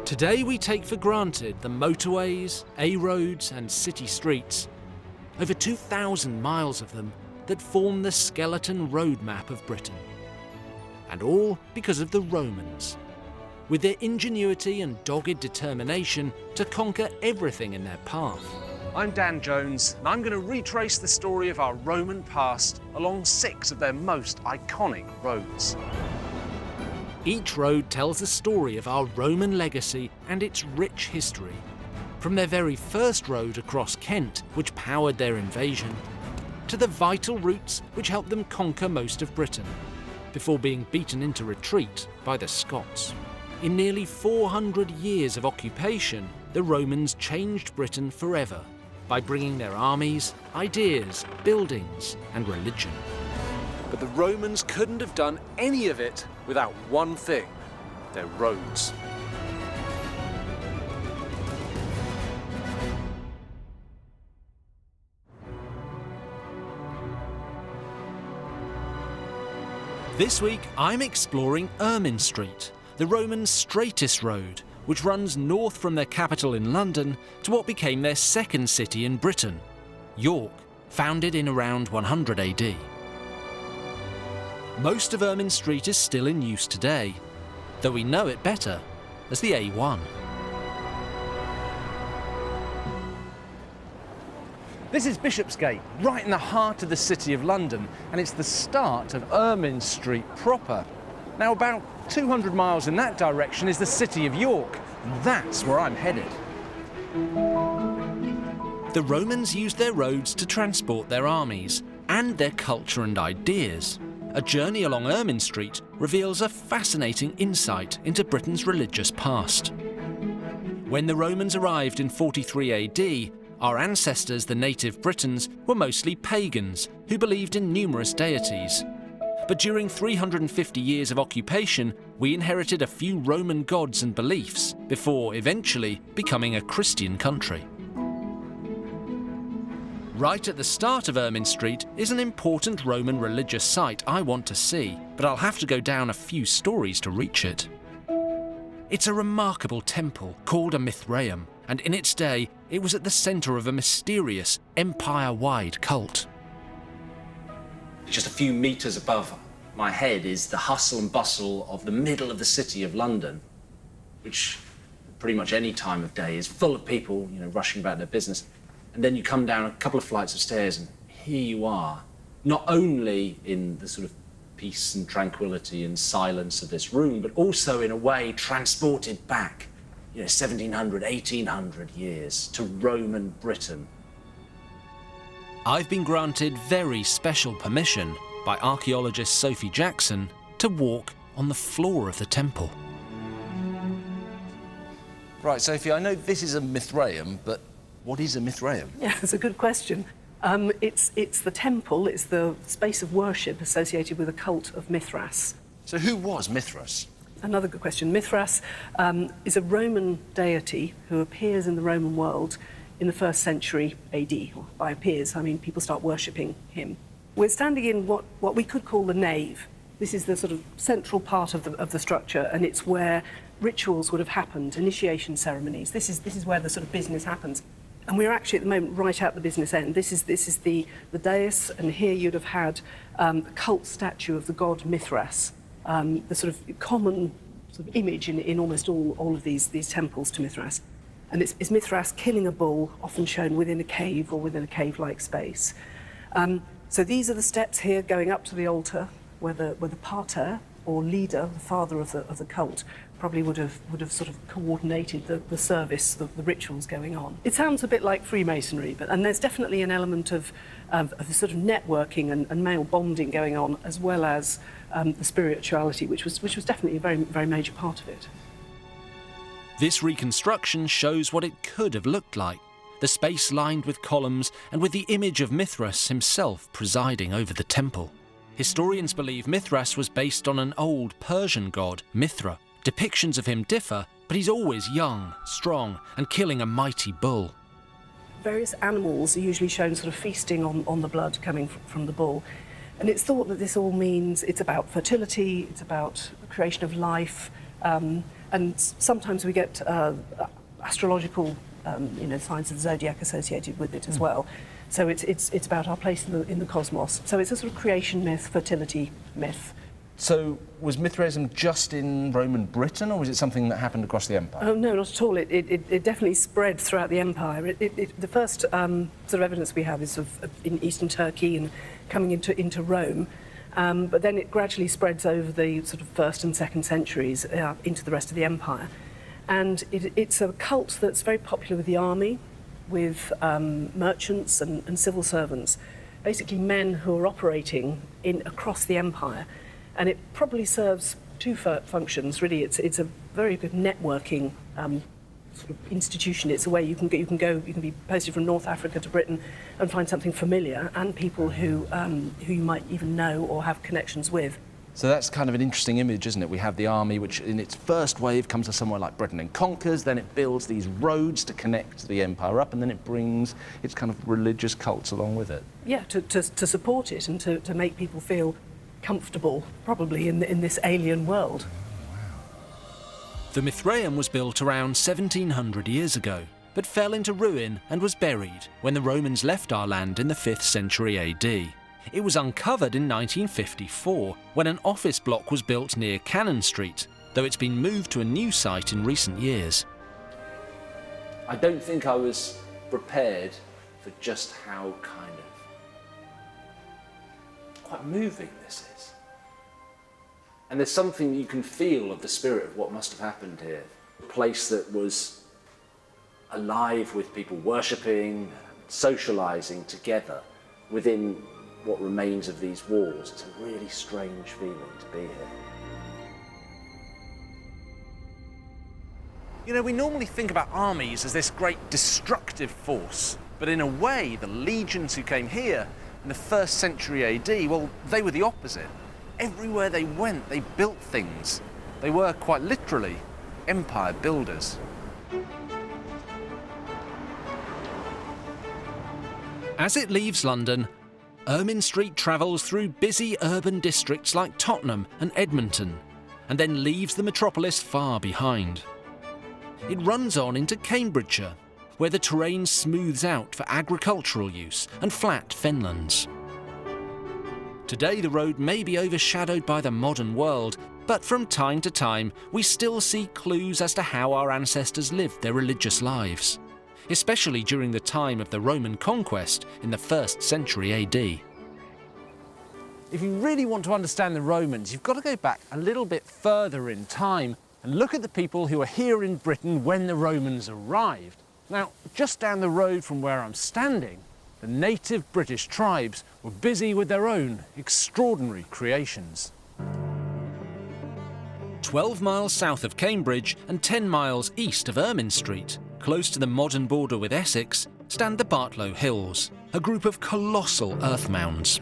Today we take for granted the motorways, A-roads and city streets, over 2,000 miles of them that form the skeleton roadmap of Britain. And all because of the Romans, with their ingenuity and dogged determination to conquer everything in their path. I'm Dan Jones, and I'm going to retrace the story of our Roman past along 6 of their most iconic roads. Each road tells the story of our Roman legacy and its rich history. From their very first road across Kent, which powered their invasion, to the vital routes which helped them conquer most of Britain, before being beaten into retreat by the Scots. In nearly 400 years of occupation, the Romans changed Britain forever by bringing their armies, ideas, buildings, and religion. But the Romans couldn't have done any of it without one thing: their roads. This week, I'm exploring Ermine Street, the Romans' straightest road, which runs north from their capital in London to what became their second city in Britain, York, founded in around 100 AD. Most of Ermine Street is still in use today, though we know it better as the A1. This is Bishopsgate, right in the heart of the City of London, and it's the start of Ermine Street proper. Now, about 200 miles in that direction is the city of York, and that's where I'm headed. The Romans used their roads to transport their armies and their culture and ideas. A journey along Ermine Street reveals a fascinating insight into Britain's religious past. When the Romans arrived in 43 AD, our ancestors, the native Britons, were mostly pagans who believed in numerous deities. But during 350 years of occupation, we inherited a few Roman gods and beliefs before eventually becoming a Christian country. Right at the start of Ermine Street is an important Roman religious site I want to see, but I'll have to go down a few stories to reach it. It's a remarkable temple called a Mithraeum, and in its day, it was at the centre of a mysterious, empire-wide cult. Just a few metres above my head is the hustle and bustle of the middle of the city of London, which pretty much any time of day is full of people, rushing about their business. And then you come down a couple of flights of stairs and here you are, not only in the sort of peace and tranquility and silence of this room, but also in a way transported back, 1700, 1800 years to Roman Britain. I've been granted very special permission by archaeologist Sophie Jackson to walk on the floor of the temple. Right, Sophie, I know this is a Mithraeum, but what is a Mithraeum? Yeah, it's a good question. It's the temple, it's the space of worship associated with the cult of Mithras. So who was Mithras? Another good question. Mithras is a Roman deity who appears in the Roman world in the 1st century AD. By appears, I mean people start worshipping him. We're standing in what we could call the nave. This is the sort of central part of the structure, and it's where rituals would have happened, initiation ceremonies. This is where the sort of business happens. And we're actually at the moment right at the business end. This is the dais, and here you'd have had a cult statue of the god Mithras, the sort of common sort of image in almost all of these temples to Mithras. And it's Mithras killing a bull, often shown within a cave or within a cave-like space. So these are the steps here going up to the altar, where the pater, or leader, the father of the cult, probably would have sort of coordinated the service, the rituals going on. It sounds a bit like Freemasonry, and there's definitely an element of the sort of networking and male bonding going on, as well as the spirituality, which was definitely a very, very major part of it. This reconstruction shows what it could have looked like, the space lined with columns and with the image of Mithras himself presiding over the temple. Historians believe Mithras was based on an old Persian god, Mithra. Depictions of him differ, but he's always young, strong, and killing a mighty bull. Various animals are usually shown sort of feasting on the blood coming from the bull. And it's thought that this all means it's about fertility, it's about the creation of life, and And sometimes we get astrological, signs of the zodiac associated with it as well. So it's about our place in the cosmos. So it's a sort of creation myth, fertility myth. So was Mithraism just in Roman Britain, or was it something that happened across the empire? Oh, no, not at all. It definitely spread throughout the empire. The first sort of evidence we have is in eastern Turkey and coming into Rome. But then it gradually spreads over the sort of 1st and 2nd centuries into the rest of the empire. And it's a cult that's very popular with the army, with merchants and civil servants, basically men who are operating across the empire. And it probably serves two functions, really. It's a very good networking sort of institution. It's a way you can be posted from North Africa to Britain and find something familiar, and people who you might even know or have connections with. So that's kind of an interesting image, isn't it? We have the army, which in its first wave comes to somewhere like Britain and conquers, then it builds these roads to connect the empire up, and then it brings its kind of religious cults along with it. Yeah, to support it and to make people feel comfortable, probably, in this alien world. The Mithraeum was built around 1700 years ago, but fell into ruin and was buried when the Romans left our land in the 5th century AD. It was uncovered in 1954 when an office block was built near Cannon Street, though it's been moved to a new site in recent years. I don't think I was prepared for just how quite moving this is. And there's something you can feel of the spirit of what must have happened here. A place that was alive with people worshipping, socialising together within what remains of these walls. It's a really strange feeling to be here. You know, we normally think about armies as this great destructive force, but in a way, the legions who came here in the 1st century AD, well, they were the opposite. Everywhere they went, they built things. They were, quite literally, empire builders. As it leaves London, Ermine Street travels through busy urban districts like Tottenham and Edmonton, and then leaves the metropolis far behind. It runs on into Cambridgeshire, where the terrain smooths out for agricultural use and flat fenlands. Today the road may be overshadowed by the modern world, but from time to time we still see clues as to how our ancestors lived their religious lives, especially during the time of the Roman conquest in the 1st century AD. If you really want to understand the Romans, you've got to go back a little bit further in time and look at the people who were here in Britain when the Romans arrived. Now, just down the road from where I'm standing, the native British tribes were busy with their own extraordinary creations. 12 miles south of Cambridge and 10 miles east of Ermine Street, close to the modern border with Essex, stand the Bartlow Hills, a group of colossal earth mounds.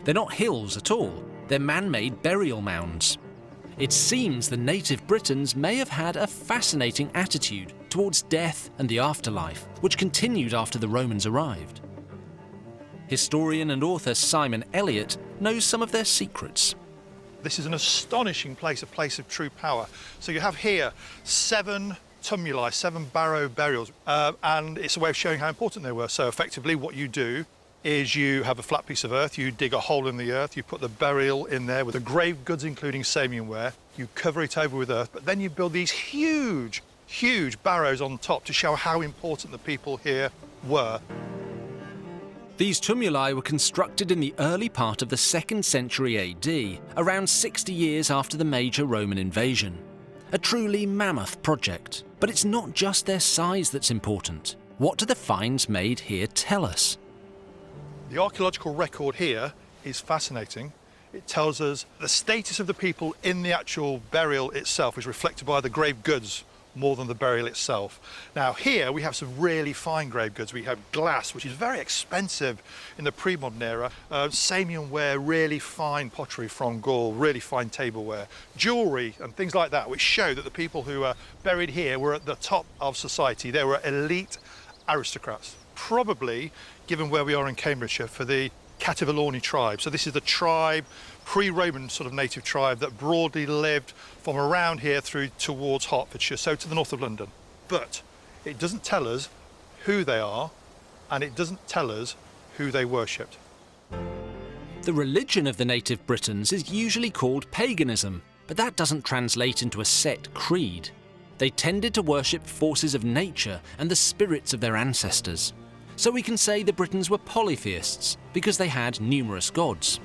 They're not hills at all, they're man-made burial mounds. It seems the native Britons may have had a fascinating attitude towards death and the afterlife, which continued after the Romans arrived. Historian and author Simon Elliott knows some of their secrets. This is an astonishing place, a place of true power. So you have here 7 tumuli, 7 barrow burials, and it's a way of showing how important they were. So effectively what you do is you have a flat piece of earth, you dig a hole in the earth, you put the burial in there with the grave goods including Samian ware, you cover it over with earth, but then you build these huge barrows on top to show how important the people here were. These tumuli were constructed in the early part of the 2nd century AD, around 60 years after the major Roman invasion. A truly mammoth project. But it's not just their size that's important. What do the finds made here tell us? The archaeological record here is fascinating. It tells us the status of the people in the actual burial itself is reflected by the grave goods more than the burial itself. Now here we have some really fine grave goods. We have glass, which is very expensive in the pre-modern era, Samian ware, really fine pottery from Gaul, really fine tableware, jewellery and things like that, which show that the people who are buried here were at the top of society. They were elite aristocrats, probably, given where we are in Cambridgeshire, for the Cativalorni tribe. So this is the tribe pre-Roman sort of native tribe that broadly lived from around here through towards Hertfordshire, so to the north of London. But it doesn't tell us who they are, and it doesn't tell us who they worshipped. The religion of the native Britons is usually called paganism, but that doesn't translate into a set creed. They tended to worship forces of nature and the spirits of their ancestors. So we can say the Britons were polytheists because they had numerous gods.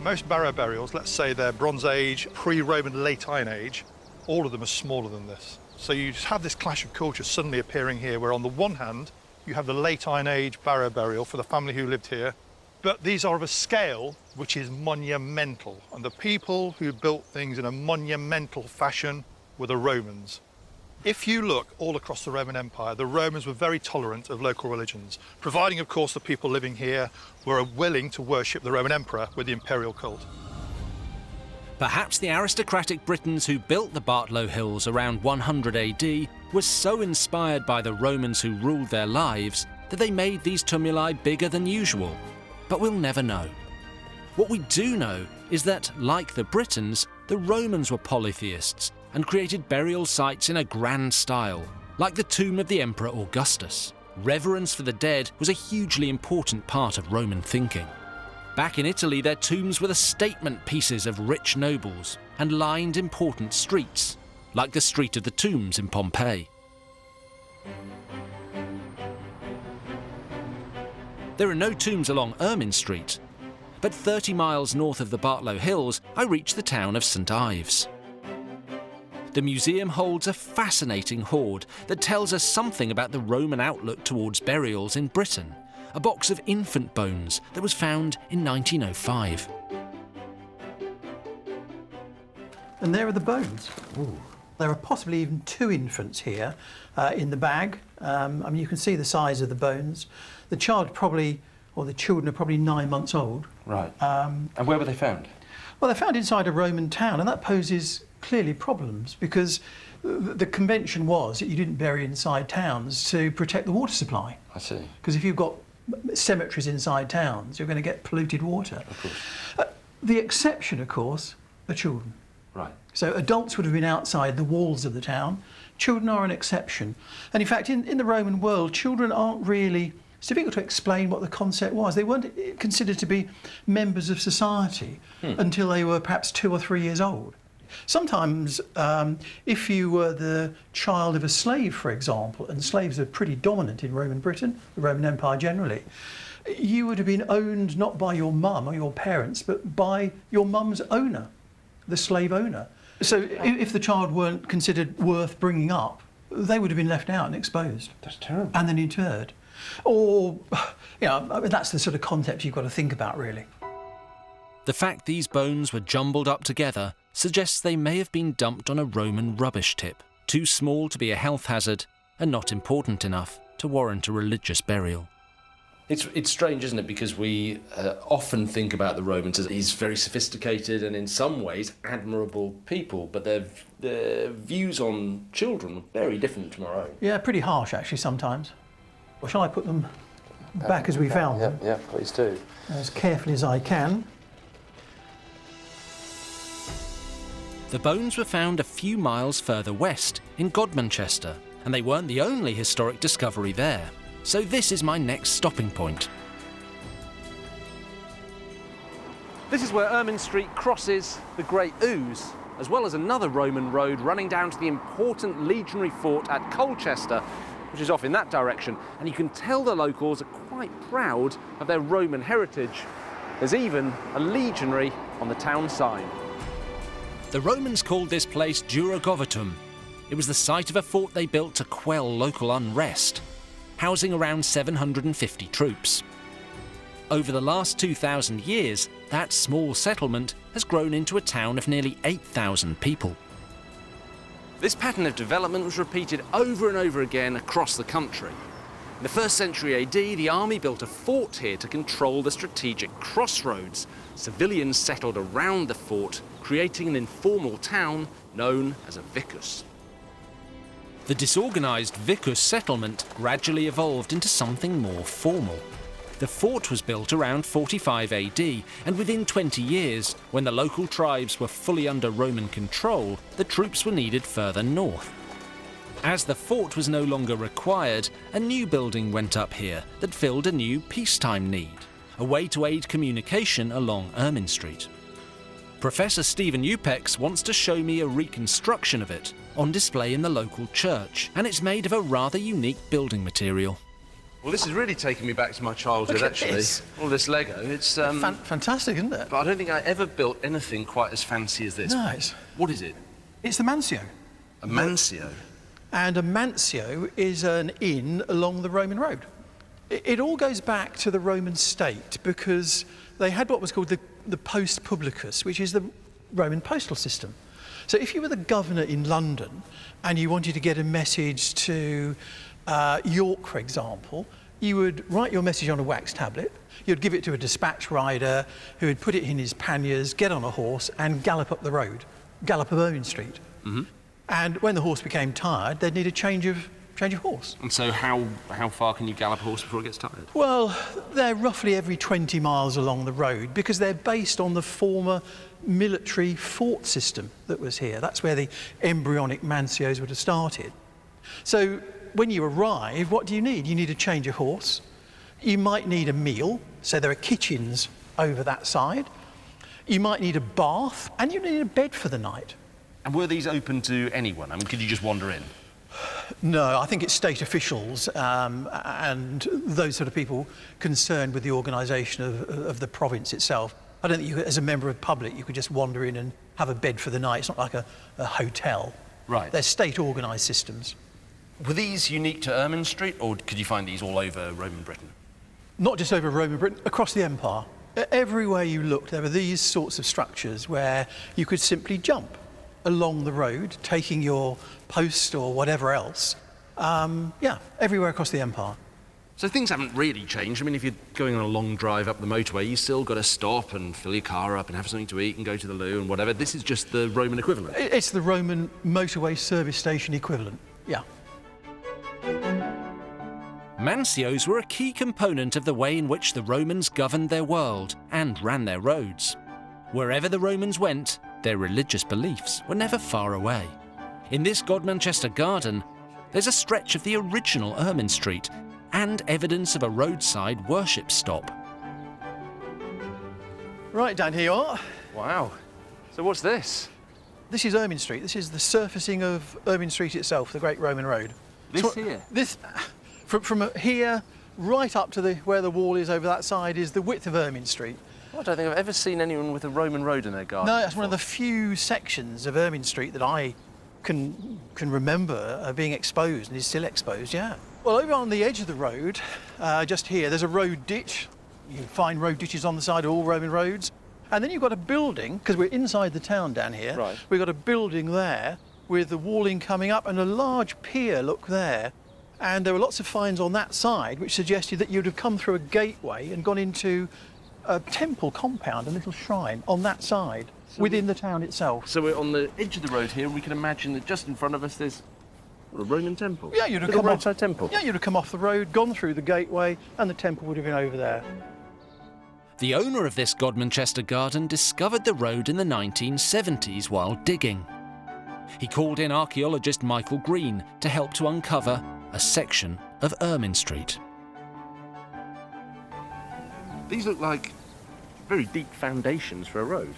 Most barrow burials, let's say they're Bronze Age, pre-Roman, late Iron Age, all of them are smaller than this. So you just have this clash of cultures suddenly appearing here, where on the one hand, you have the late Iron Age barrow burial for the family who lived here, but these are of a scale which is monumental. And the people who built things in a monumental fashion were the Romans. If you look all across the Roman Empire, the Romans were very tolerant of local religions, providing, of course, the people living here were willing to worship the Roman Emperor with the imperial cult. Perhaps the aristocratic Britons who built the Bartlow Hills around 100 AD were so inspired by the Romans who ruled their lives that they made these tumuli bigger than usual. But we'll never know. What we do know is that, like the Britons, the Romans were polytheists and created burial sites in a grand style, like the tomb of the Emperor Augustus. Reverence for the dead was a hugely important part of Roman thinking. Back in Italy, their tombs were the statement pieces of rich nobles and lined important streets, like the Street of the Tombs in Pompeii. There are no tombs along Ermine Street, but 30 miles north of the Bartlow Hills, I reach the town of St Ives. The museum holds a fascinating hoard that tells us something about the Roman outlook towards burials in Britain, a box of infant bones that was found in 1905. And there are the bones. Ooh. There are possibly even 2 infants here in the bag. I mean, you can see the size of the bones. The child probably, or the children are probably 9 months old. Right. And where were they found? Well, they're found inside a Roman town, and that poses clearly problems because the convention was that you didn't bury inside towns to protect the water supply. I see. Because if you've got cemeteries inside towns, you're going to get polluted water. Of course. The exception, of course, are children. Right. So adults would have been outside the walls of the town. Children are an exception. And in fact, in the Roman world, children aren't really... It's difficult to explain what the concept was. They weren't considered to be members of society until they were perhaps 2 or 3 years old. Sometimes, if you were the child of a slave, for example, and slaves are pretty dominant in Roman Britain, the Roman Empire generally, you would have been owned not by your mum or your parents, but by your mum's owner, the slave owner. So if the child weren't considered worth bringing up, they would have been left out and exposed. That's terrible. And then interred. Or, you know, I mean, that's the sort of concept you've got to think about, really. The fact these bones were jumbled up together suggests they may have been dumped on a Roman rubbish tip, too small to be a health hazard and not important enough to warrant a religious burial. It's strange, isn't it? Because we often think about the Romans as these very sophisticated and in some ways admirable people, but their views on children were very different from our own. Yeah, pretty harsh, actually, sometimes. Well, shall I put them back as we found them? Yeah, please do. As carefully as I can. The bones were found a few miles further west, in Godmanchester, and they weren't the only historic discovery there. So this is my next stopping point. This is where Ermine Street crosses the Great Ouse, as well as another Roman road running down to the important legionary fort at Colchester, which is off in that direction. And you can tell the locals are quite proud of their Roman heritage. There's even a legionary on the town sign. The Romans called this place Dura Govatum. It was the site of a fort they built to quell local unrest, housing around 750 troops. Over the last 2,000 years, that small settlement has grown into a town of nearly 8,000 people. This pattern of development was repeated over and over again across the country. In the 1st century AD, the army built a fort here to control the strategic crossroads. Civilians settled around the fort, creating an informal town known as a vicus. The disorganised vicus settlement gradually evolved into something more formal. The fort was built around 45 AD, and within 20 years, when the local tribes were fully under Roman control, the troops were needed further north. As the fort was no longer required, a new building went up here that filled a new peacetime need, a way to aid communication along Ermine Street. Professor Stephen Upex wants to show me a reconstruction of it on display in the local church, and it's made of a rather unique building material. Well, this is really taking me back to my childhood, Look at actually. this. All this Lego. It's Fantastic, isn't it? But I don't think I ever built anything quite as fancy as this. No, What is it? it's the mansio. A mansio? And a mansio is an inn along the Roman road. It all goes back to the Roman state because they had what was called the post publicus, which is the Roman postal system. So if you were the governor in London and you wanted to get a message to York, for example, you would write your message on a wax tablet, you'd give it to a dispatch rider who would put it in his panniers, get on a horse and gallop up the road, gallop up Ermine Street. Mm-hmm. And when the horse became tired, they'd need a change of horse. And so how far can you gallop a horse before it gets tired? Well, they're roughly every 20 miles along the road because they're based on the former military fort system that was here. That's where the embryonic mansios would have started. So when you arrive, what do you need? You need a change of horse. You might need a meal, so there are kitchens over that side. You might need a bath, and you need a bed for the night. And were these open to anyone? I mean, could you just wander in? No, I think it's state officials and those sort of people concerned with the organisation of the province itself. I don't think you, as a member of the public, you could just wander in and have a bed for the night. It's not like a hotel. Right. They're state-organised systems. Were these unique to Ermine Street, or could you find these all over Roman Britain? Not just over Roman Britain, across the empire. Everywhere you looked, there were these sorts of structures where you could simply jump along the road, taking your post or whatever else. Everywhere across the empire. So things haven't really changed. I mean, if you're going on a long drive up the motorway, you still got to stop and fill your car up and have something to eat and go to the loo and whatever. This is just the Roman equivalent. It's the Roman motorway service station equivalent, yeah. Mansios were a key component of the way in which the Romans governed their world and ran their roads. Wherever the Romans went, their religious beliefs were never far away. In this Godmanchester garden, there's a stretch of the original Ermine Street and evidence of a roadside worship stop. Right, Dan, here you are. Wow. So what's this? This is Ermine Street. This is the surfacing of Ermine Street itself, the Great Roman Road. This here? This, from here right up to where the wall is over that side is the width of Ermine Street. I don't think I've ever seen anyone with a Roman road in their garden. No, that's one of the few sections of Ermine Street that I can remember being exposed, and is still exposed, yeah. Well, over on the edge of the road, just here, there's a road ditch. You can find road ditches on the side of all Roman roads. And then you've got a building, because we're inside the town down here. Right. We've got a building there with the walling coming up and a large pier, look there. And there were lots of finds on that side which suggested that you'd have come through a gateway and gone into a temple compound, a little shrine on that side, within the town itself. So we're on the edge of the road here, and we can imagine that just in front of us there's a Roman temple. Yeah, you'd have Little come roadside off. temple. Yeah, you'd have come off the road, gone through the gateway, and the temple would have been over there. The owner of this Godmanchester garden discovered the road in the 1970s while digging. He called in archaeologist Michael Green to help to uncover a section of Ermine Street. These look like very deep foundations for a road.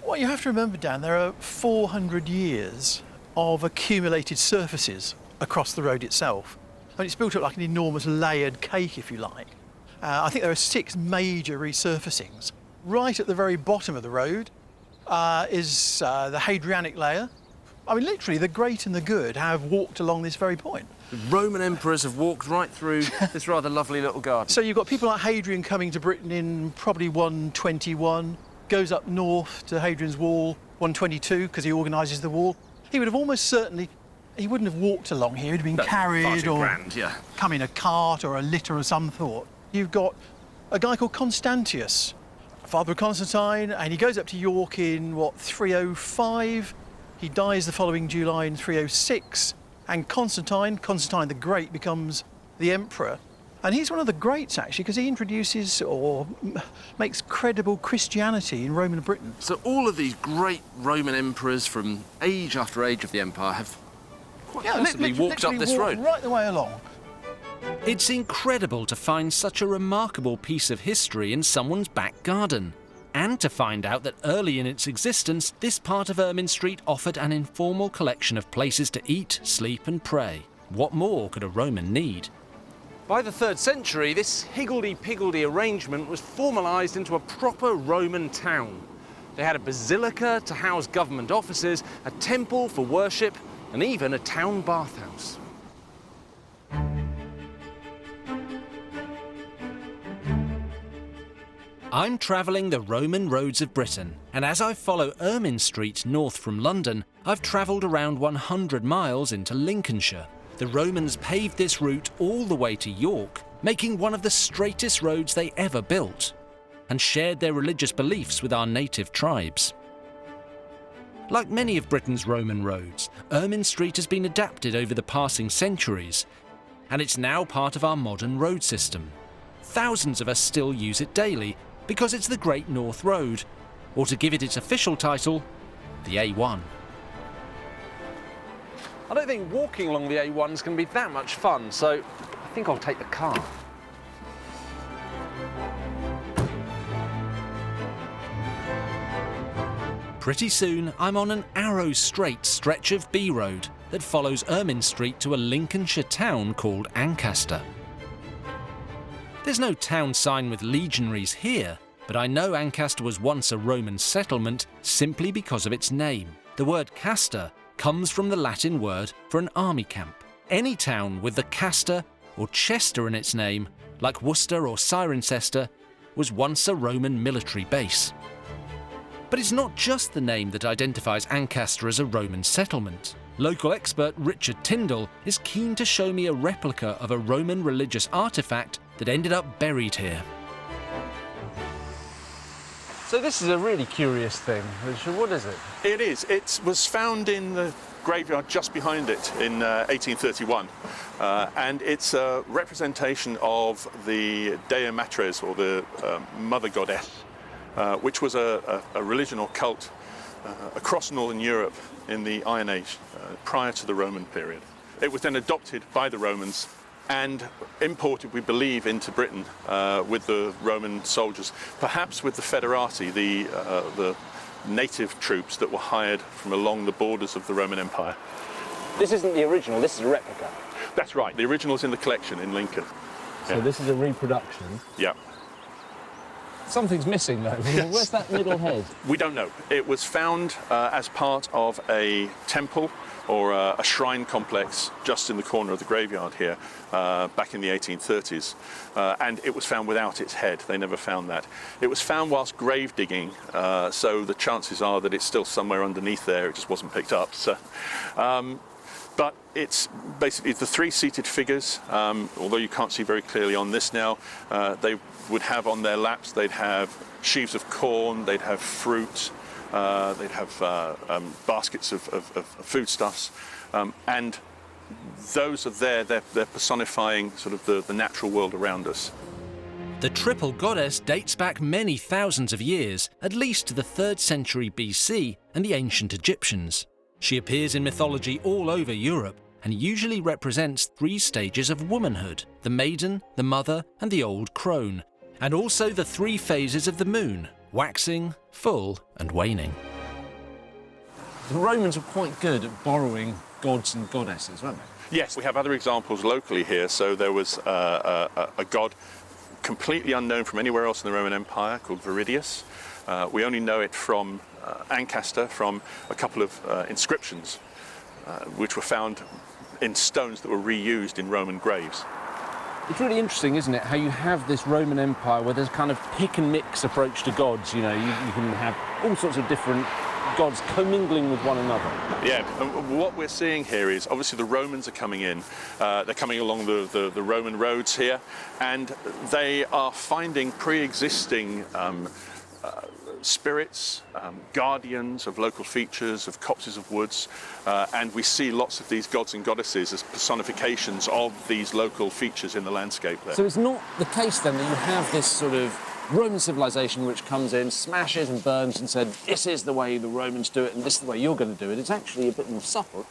What you have to remember, Dan, there are 400 years of accumulated surfaces across the road itself. I mean, it's built up like an enormous layered cake, if you like. I think there are 6 major resurfacings. Right at the very bottom of the road is the Hadrianic layer. I mean, literally, the great and the good have walked along this very point. The Roman emperors have walked right through this rather lovely little garden. So you've got people like Hadrian coming to Britain in probably 121, goes up north to Hadrian's Wall, 122, because he organises the wall. He would have almost certainly, he wouldn't have walked along here, he'd have been carried or come in a cart or a litter of some sort. You've got a guy called Constantius, father of Constantine, and he goes up to York in, 305. He dies the following July in 306, and Constantine the Great, becomes the emperor. And he's one of the greats, actually, because he introduces or makes credible Christianity in Roman Britain. So all of these great Roman emperors from age after age of the empire have quite possibly walked up this road. Right the way along. It's incredible to find such a remarkable piece of history in someone's back garden. And to find out that early in its existence, this part of Ermine Street offered an informal collection of places to eat, sleep and pray. What more could a Roman need? By the 3rd century, this higgledy-piggledy arrangement was formalised into a proper Roman town. They had a basilica to house government offices, a temple for worship, and even a town bathhouse. I'm travelling the Roman roads of Britain, and as I follow Ermine Street north from London, I've travelled around 100 miles into Lincolnshire. The Romans paved this route all the way to York, making one of the straightest roads they ever built, and shared their religious beliefs with our native tribes. Like many of Britain's Roman roads, Ermine Street has been adapted over the passing centuries, and it's now part of our modern road system. Thousands of us still use it daily because it's the Great North Road, or to give it its official title, the A1. I don't think walking along the A1 is going to be that much fun, so I think I'll take the car. Pretty soon, I'm on an arrow-straight stretch of B Road that follows Ermine Street to a Lincolnshire town called Ancaster. There's no town sign with legionaries here, but I know Ancaster was once a Roman settlement simply because of its name. The word castor comes from the Latin word for an army camp. Any town with the castor or chester in its name, like Worcester or Cirencester, was once a Roman military base. But it's not just the name that identifies Ancaster as a Roman settlement. Local expert Richard Tyndall is keen to show me a replica of a Roman religious artefact that ended up buried here. So this is a really curious thing. Richard, what is it? It is. It was found in the graveyard just behind it in 1831. And it's a representation of the Dea Matres, or the Mother Goddess, which was a religion or cult across Northern Europe in the Iron Age, prior to the Roman period. It was then adopted by the Romans and imported, we believe, into Britain with the Roman soldiers, perhaps with the Federati, the native troops that were hired from along the borders of the Roman Empire. This isn't the original, this is a replica. That's right, the original's in the collection in Lincoln. So this is a reproduction. Yeah. Something's missing though. Where's that middle head? We don't know. It was found as part of a temple or a shrine complex just in the corner of the graveyard here back in the 1830s. And it was found without its head. They never found that. It was found whilst grave digging, so the chances are that it's still somewhere underneath there. It just wasn't picked up. So, but it's basically the three-seated figures, although you can't see very clearly on this now. They would have on their laps, they'd have sheaves of corn, they'd have fruit, they'd have baskets of foodstuffs, and those are there, they're personifying sort of the natural world around us. The triple goddess dates back many thousands of years, at least to the 3rd century BC and the ancient Egyptians. She appears in mythology all over Europe and usually represents 3 stages of womanhood: the maiden, the mother and the old crone, and also the 3 phases of the moon: waxing, full and waning. The Romans were quite good at borrowing gods and goddesses, weren't they? Yes, we have other examples locally here. So there was a god completely unknown from anywhere else in the Roman Empire called Viridius. We only know it from Ancaster, from a couple of inscriptions which were found in stones that were reused in Roman graves. It's really interesting, isn't it, how you have this Roman Empire where there's kind of pick and mix approach to gods. You know, you can have all sorts of different gods commingling with one another. Yeah, and what we're seeing here is obviously the Romans are coming in. They're coming along the Roman roads here, and they are finding pre-existing spirits, guardians of local features, of copses of woods, and we see lots of these gods and goddesses as personifications of these local features in the landscape there. So it's not the case then that you have this sort of Roman civilization which comes in, smashes and burns and said, this is the way the Romans do it and this is the way you're going to do it. It's actually a bit more subtle.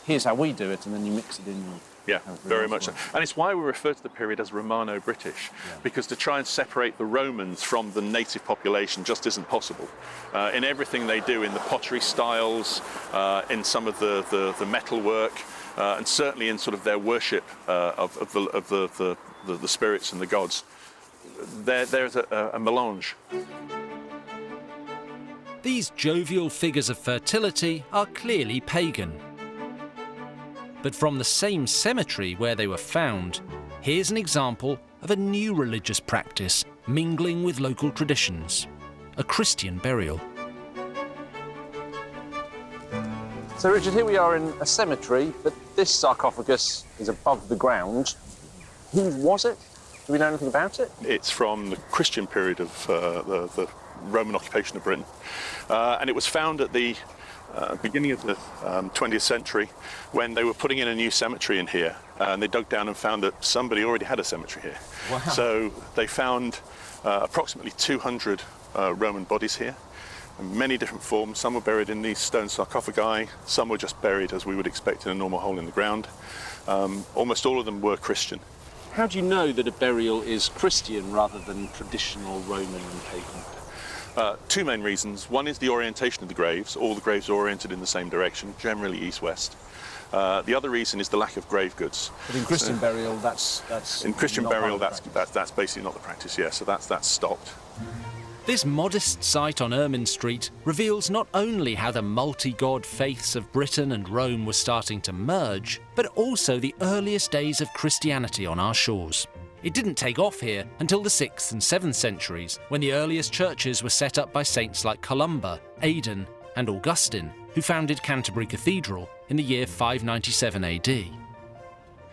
Here's how we do it, and then you mix it in. Yeah, very much so. And it's why we refer to the period as Romano-British, because to try and separate the Romans from the native population just isn't possible. In everything they do, in the pottery styles, in some of the metal work, and certainly in sort of their worship of the spirits and the gods, there's a melange. These jovial figures of fertility are clearly pagan. But from the same cemetery where they were found, here's an example of a new religious practice mingling with local traditions, a Christian burial. So Richard, here we are in a cemetery, but this sarcophagus is above the ground. Who was it? Do we know anything about it? It's from the Christian period of the Roman occupation of Britain, and it was found at the beginning of the 20th century when they were putting in a new cemetery in here, and they dug down and found that somebody already had a cemetery here. Wow. So they found approximately 200 Roman bodies here, in many different forms. Some were buried in these stone sarcophagi, some were just buried as we would expect in a normal hole in the ground. Almost all of them were Christian. How do you know that a burial is Christian rather than traditional Roman and pagan? Two main reasons. One is the orientation of the graves. All the graves are oriented in the same direction, generally east-west. The other reason is the lack of grave goods. But in Christian burial, that's in Christian not burial, part of the practice. that's basically not the practice. Yeah, so that's stopped. This modest site on Ermine Street reveals not only how the multi-god faiths of Britain and Rome were starting to merge, but also the earliest days of Christianity on our shores. It didn't take off here until the 6th and 7th centuries, when the earliest churches were set up by saints like Columba, Aidan, and Augustine, who founded Canterbury Cathedral in the year 597 AD.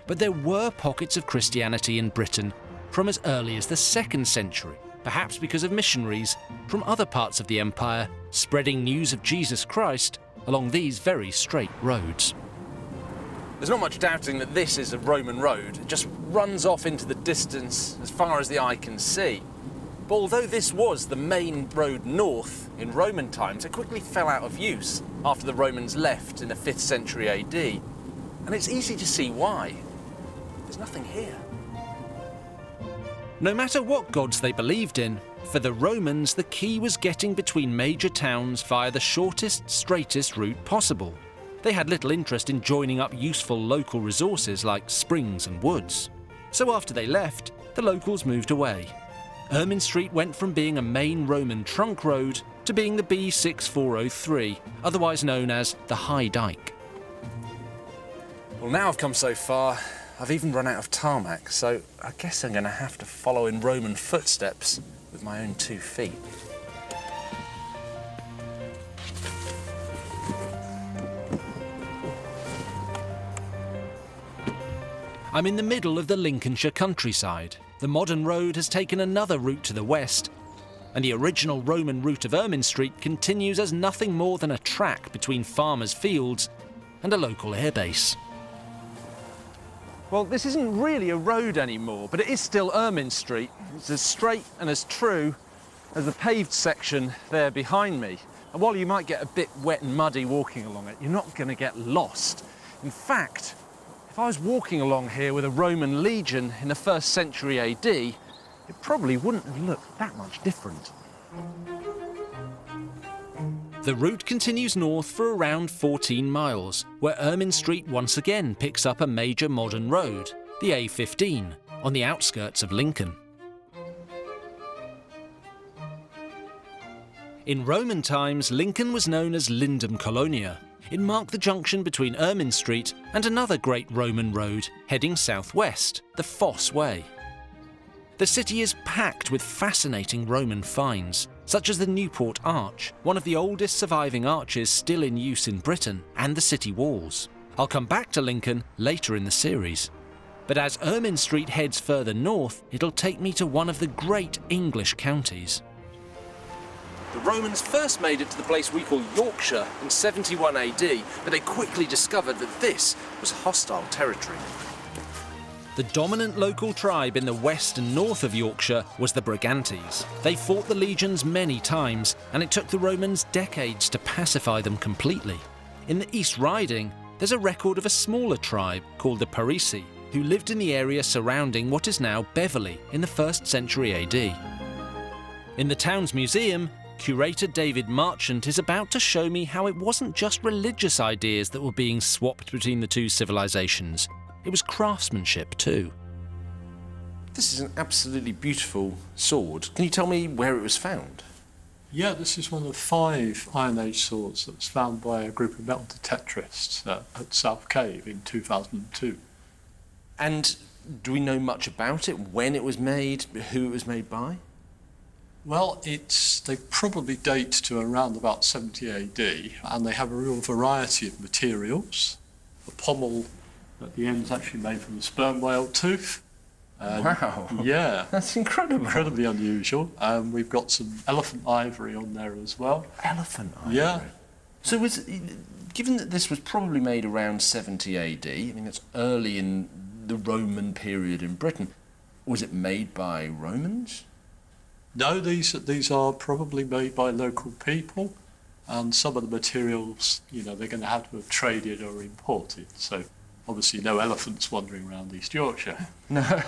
But there were pockets of Christianity in Britain from as early as the 2nd century, perhaps because of missionaries from other parts of the empire spreading news of Jesus Christ along these very straight roads. There's not much doubting that this is a Roman road. It just runs off into the distance as far as the eye can see. But although this was the main road north in Roman times, it quickly fell out of use after the Romans left in the 5th century AD. And it's easy to see why. There's nothing here. No matter what gods they believed in, for the Romans the key was getting between major towns via the shortest, straightest route possible. They had little interest in joining up useful local resources like springs and woods. So after they left, the locals moved away. Ermine Street went from being a main Roman trunk road to being the B6403, otherwise known as the High Dyke. Well, now I've come so far, I've even run out of tarmac, so I guess I'm going to have to follow in Roman footsteps with my own 2 feet. I'm in the middle of the Lincolnshire countryside. The modern road has taken another route to the west, and the original Roman route of Ermine Street continues as nothing more than a track between farmers' fields and a local airbase. Well, this isn't really a road anymore, but it is still Ermine Street. It's as straight and as true as the paved section there behind me. And while you might get a bit wet and muddy walking along it, you're not going to get lost. In fact, if I was walking along here with a Roman legion in the 1st century AD, it probably wouldn't have looked that much different. The route continues north for around 14 miles, where Ermine Street once again picks up a major modern road, the A15, on the outskirts of Lincoln. In Roman times, Lincoln was known as Lindum Colonia. It marked the junction between Ermine Street and another great Roman road heading southwest, the Fosse Way. The city is packed with fascinating Roman finds, such as the Newport Arch, one of the oldest surviving arches still in use in Britain, and the city walls. I'll come back to Lincoln later in the series. But as Ermine Street heads further north, it'll take me to one of the great English counties. The Romans first made it to the place we call Yorkshire in 71 AD, but they quickly discovered that this was hostile territory. The dominant local tribe in the west and north of Yorkshire was the Brigantes. They fought the legions many times, and it took the Romans decades to pacify them completely. In the East Riding, there's a record of a smaller tribe called the Parisii, who lived in the area surrounding what is now Beverley in the 1st century AD. In the town's museum, curator David Marchant is about to show me how it wasn't just religious ideas that were being swapped between the two civilizations. It was craftsmanship too. This is an absolutely beautiful sword. Can you tell me where it was found? Yeah, this is one of 5 Iron Age swords that was found by a group of metal detectorists at South Cave in 2002. And do we know much about it? When it was made? Who it was made by? Well, they probably date to around about 70 AD, and they have a real variety of materials. The pommel at the end is actually made from the sperm whale tooth. Wow. Yeah. That's incredible. Incredibly unusual. We've got some elephant ivory on there as well. Elephant ivory? Yeah. So given that this was probably made around 70 AD, I mean that's early in the Roman period in Britain, was it made by Romans? No, these are probably made by local people, and some of the materials, they're going to have to have traded or imported. So obviously no elephants wandering around East Yorkshire. No,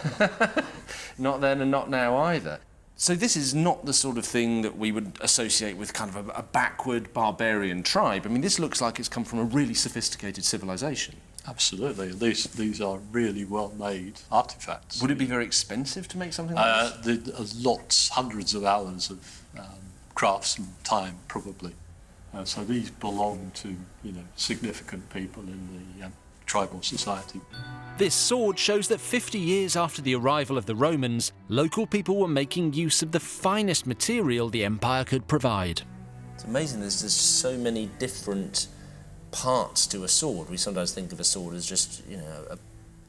not then and not now either. So this is not the sort of thing that we would associate with kind of a backward barbarian tribe. I mean, this looks like it's come from a really sophisticated civilization. Absolutely. These are really well-made artefacts. Would it be very expensive to make something like this? There's lots, hundreds of hours of crafts and time, probably. So these belong to, significant people in the tribal society. This sword shows that 50 years after the arrival of the Romans, local people were making use of the finest material the empire could provide. It's amazing there's so many different parts to a sword. We sometimes think of a sword as just, a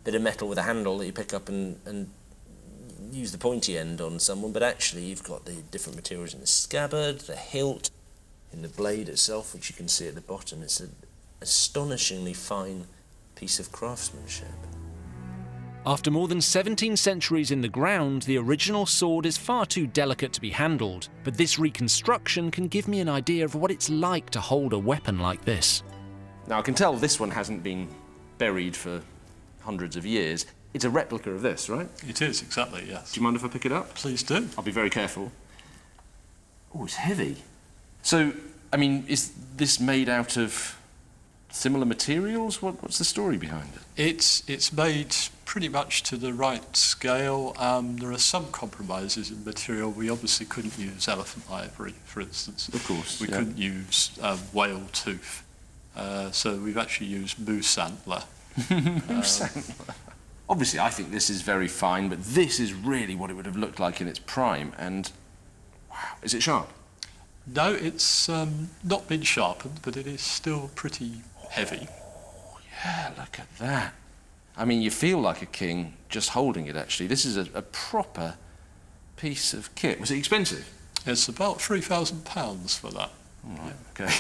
bit of metal with a handle that you pick up and use the pointy end on someone, but actually you've got the different materials in the scabbard, the hilt, in the blade itself, which you can see at the bottom. It's an astonishingly fine piece of craftsmanship. After more than 17 centuries in the ground, the original sword is far too delicate to be handled, but this reconstruction can give me an idea of what it's like to hold a weapon like this. Now I can tell this one hasn't been buried for hundreds of years. It's a replica of this, right? It is, exactly, yes. Do you mind if I pick it up? Please do. I'll be very careful. Oh, it's heavy. So, I mean, is this made out of similar materials? What's the story behind it? It's made pretty much to the right scale. There are some compromises in material. We obviously couldn't use elephant ivory, for instance. Of course. We couldn't use whale tooth. So we've actually used moose antler. Moose antler. Obviously, I think this is very fine, but this is really what it would have looked like in its prime. And, wow, is it sharp? No, it's not been sharpened, but it is still pretty heavy. Oh, yeah, look at that. I mean, you feel like a king just holding it, actually. This is a proper piece of kit. Was it expensive? It's about £3,000 for that. All right, okay.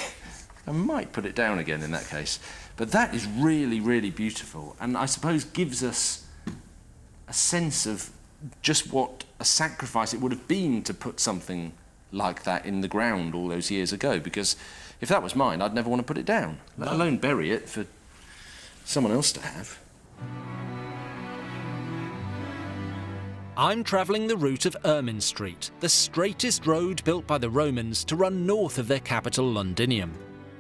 I might put it down again in that case. But that is really, really beautiful, and I suppose gives us a sense of just what a sacrifice it would have been to put something like that in the ground all those years ago, because if that was mine, I'd never want to put it down, let alone bury it for someone else to have. I'm travelling the route of Ermine Street, the straightest road built by the Romans to run north of their capital, Londinium.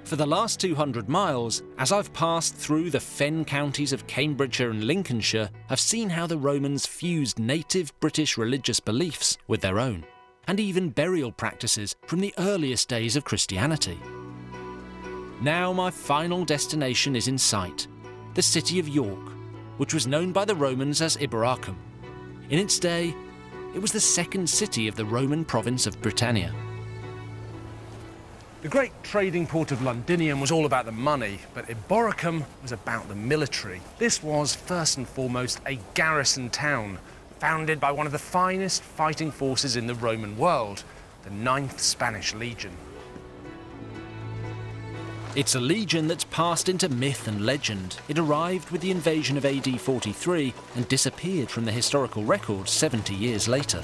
For the last 200 miles, as I've passed through the fen counties of Cambridgeshire and Lincolnshire, I've seen how the Romans fused native British religious beliefs with their own, and even burial practices from the earliest days of Christianity. Now my final destination is in sight, the city of York, which was known by the Romans as Iberacum. In its day, it was the second city of the Roman province of Britannia. The great trading port of Londinium was all about the money, but Iberacum was about the military. This was, first and foremost, a garrison town, founded by one of the finest fighting forces in the Roman world, the 9th Spanish Legion. It's a legion that's passed into myth and legend. It arrived with the invasion of AD 43 and disappeared from the historical record 70 years later.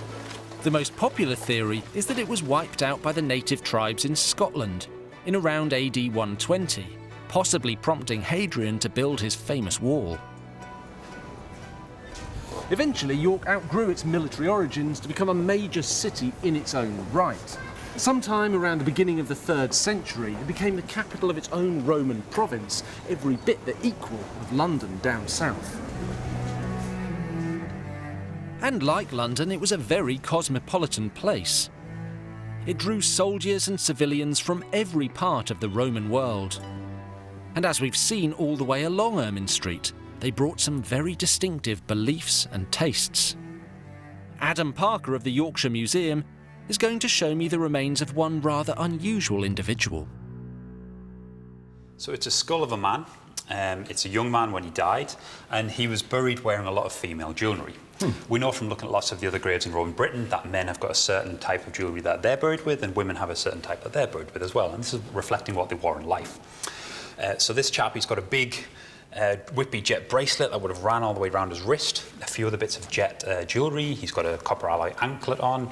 The most popular theory is that it was wiped out by the native tribes in Scotland in around AD 120, possibly prompting Hadrian to build his famous wall. Eventually, York outgrew its military origins to become a major city in its own right. Sometime around the beginning of the 3rd century, it became the capital of its own Roman province, every bit the equal of London down south. And like London, it was a very cosmopolitan place. It drew soldiers and civilians from every part of the Roman world. And as we've seen all the way along Ermine Street, they brought some very distinctive beliefs and tastes. Adam Parker of the Yorkshire Museum is going to show me the remains of one rather unusual individual. So it's a skull of a man. It's a young man when he died, and he was buried wearing a lot of female jewellery. We know from looking at lots of the other graves in Roman Britain that men have got a certain type of jewellery that they're buried with, and women have a certain type that they're buried with as well, and this is reflecting what they wore in life. So this chap, he's got a big Whitby jet bracelet that would have ran all the way around his wrist, a few other bits of jet jewellery, he's got a copper alloy anklet on,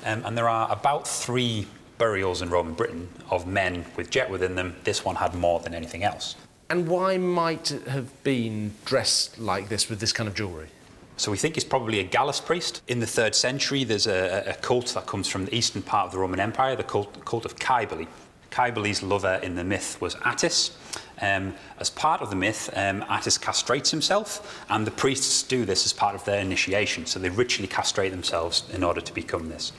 and there are about 3 burials in Roman Britain of men with jet within them. This one had more than anything else. And why might it have been dressed like this with this kind of jewellery? So we think he's probably a Gallus priest. In the 3rd century, there's a cult that comes from the eastern part of the Roman Empire, the cult of Cybele. Cybele's lover in the myth was Attis. As part of the myth, Attis castrates himself, and the priests do this as part of their initiation. So they ritually castrate themselves in order to become this.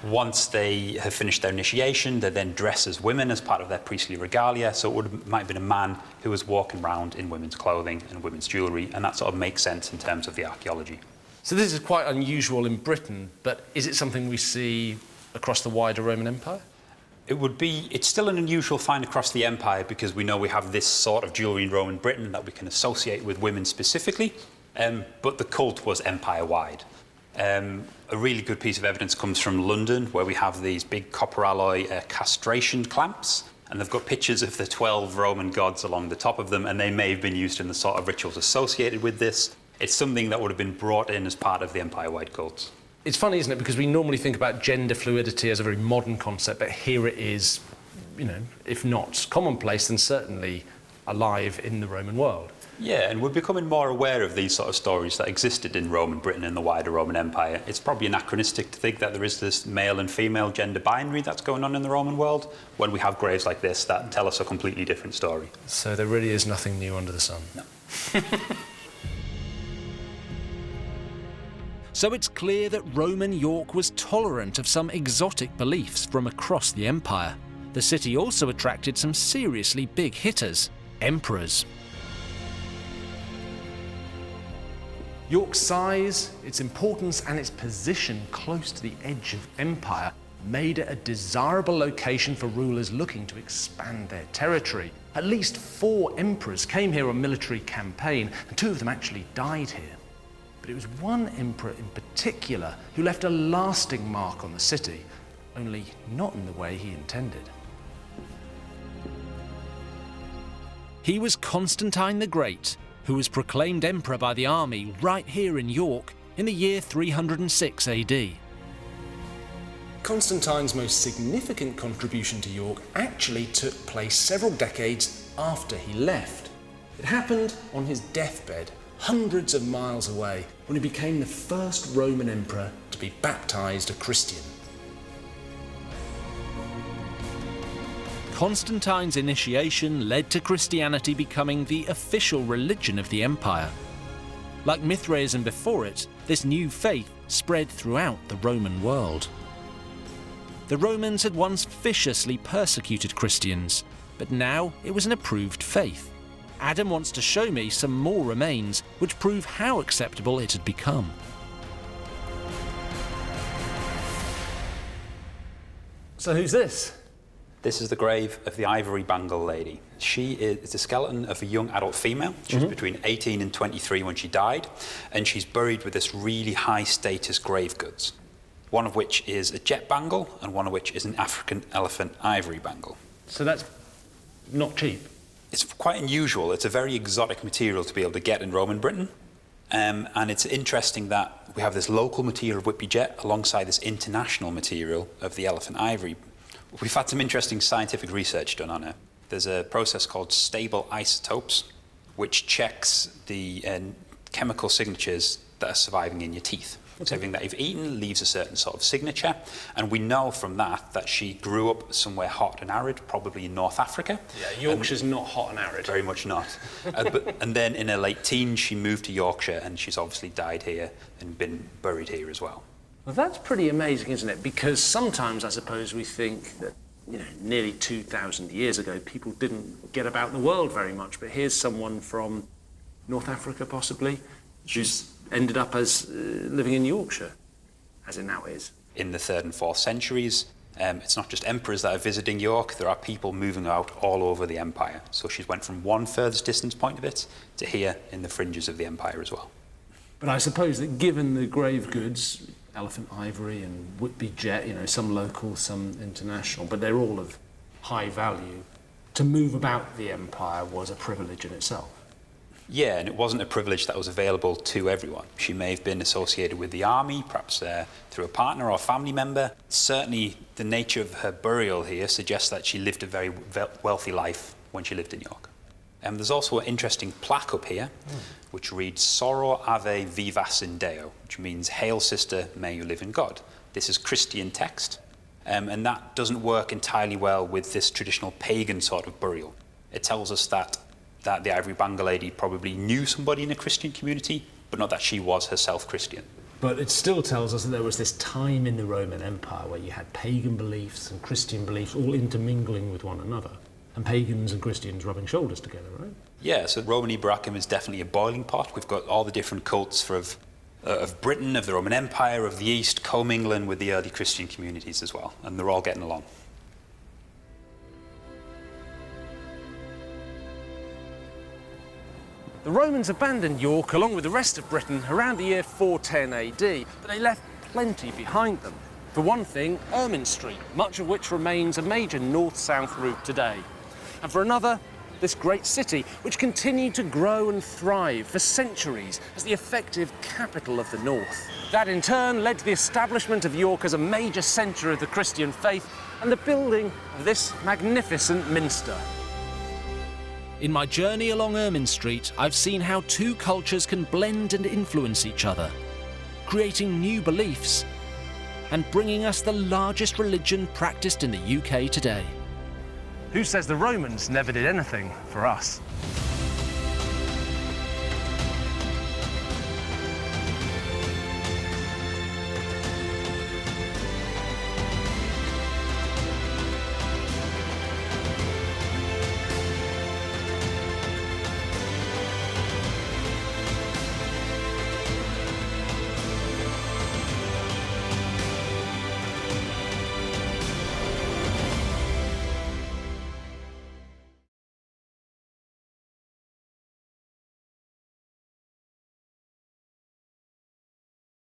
Once they have finished their initiation, they then dress as women as part of their priestly regalia. So it might have been a man who was walking around in women's clothing and women's jewellery, and that sort of makes sense in terms of the archaeology. So this is quite unusual in Britain, but is it something we see across the wider Roman Empire? It's still an unusual find across the empire because we know we have this sort of jewellery in Roman Britain that we can associate with women specifically, but the cult was empire-wide. A really good piece of evidence comes from London, where we have these big copper alloy castration clamps, and they've got pictures of the 12 Roman gods along the top of them, and they may have been used in the sort of rituals associated with this. It's something that would have been brought in as part of the empire-wide cults. It's funny, isn't it, because we normally think about gender fluidity as a very modern concept, but here it is, you know, if not commonplace, then certainly alive in the Roman world. Yeah, and we're becoming more aware of these sort of stories that existed in Roman Britain and the wider Roman Empire. It's probably anachronistic to think that there is this male and female gender binary that's going on in the Roman world, when we have graves like this that tell us a completely different story. So there really is nothing new under the sun. No. So it's clear that Roman York was tolerant of some exotic beliefs from across the empire. The city also attracted some seriously big hitters, emperors. York's size, its importance and its position close to the edge of empire made it a desirable location for rulers looking to expand their territory. At least 4 emperors came here on military campaign, and 2 of them actually died here. But it was one emperor in particular who left a lasting mark on the city, only not in the way he intended. He was Constantine the Great, who was proclaimed emperor by the army right here in York in the year 306 AD. Constantine's most significant contribution to York actually took place several decades after he left. It happened on his deathbed, hundreds of miles away, when he became the first Roman emperor to be baptized a Christian. Constantine's initiation led to Christianity becoming the official religion of the empire. Like Mithraeum before it, this new faith spread throughout the Roman world. The Romans had once viciously persecuted Christians, but now it was an approved faith. Adam wants to show me some more remains which prove how acceptable it had become. So who's this? This is the grave of the Ivory Bangle Lady. She is the skeleton of a young adult female. She was between 18 and 23 when she died, and she's buried with this really high status grave goods. one of which is a jet bangle and one of which is an African elephant ivory bangle. So that's not cheap. It's quite unusual. It's a very exotic material to be able to get in Roman Britain. And it's interesting that we have this local material of Whitby jet alongside this international material of the elephant ivory. We've had some interesting scientific research done on it. There's a process called stable isotopes, which checks the chemical signatures that are surviving in your teeth. So everything that you've eaten leaves a certain sort of signature, and we know from that she grew up somewhere hot and arid, probably in North Africa. Yeah, Yorkshire's not hot and arid. Very much not. And then in her late teens, she moved to Yorkshire, and she's obviously died here and been buried here as well. Well, that's pretty amazing, isn't it? Because sometimes, I suppose, we think that, nearly 2,000 years ago, people didn't get about the world very much. But here's someone from North Africa, possibly, who's ended up as living in Yorkshire, as it now is. In the 3rd and 4th centuries, it's not just emperors that are visiting York, there are people moving out all over the empire. So she went from one furthest distance point of it to here in the fringes of the empire as well. But I suppose that given the grave goods, elephant ivory and Whitby jet, some local, some international, but they're all of high value, to move about the empire was a privilege in itself. Yeah, and it wasn't a privilege that was available to everyone. She may have been associated with the army, perhaps through a partner or family member. Certainly, the nature of her burial here suggests that she lived a very wealthy life when she lived in York. There's also an interesting plaque up here, which reads, Soror Ave Vivas in Deo, which means, Hail Sister, may you live in God. This is Christian text, and that doesn't work entirely well with this traditional pagan sort of burial. It tells us that the ivory bangle lady probably knew somebody in a Christian community, but not that she was herself Christian. But it still tells us that there was this time in the Roman Empire where you had pagan beliefs and Christian beliefs all intermingling with one another, and pagans and Christians rubbing shoulders together, right? Yeah, so Roman Ibrahim is definitely a boiling pot. We've got all the different cults of Britain, of the Roman Empire, of the East, commingling with the early Christian communities as well, and they're all getting along. The Romans abandoned York along with the rest of Britain around the year 410 AD, but they left plenty behind them. For one thing, Ermine Street, much of which remains a major north-south route today. And for another, this great city, which continued to grow and thrive for centuries as the effective capital of the north. That in turn led to the establishment of York as a major centre of the Christian faith and the building of this magnificent minster. In my journey along Ermine Street, I've seen how two cultures can blend and influence each other, creating new beliefs and bringing us the largest religion practiced in the UK today. Who says the Romans never did anything for us?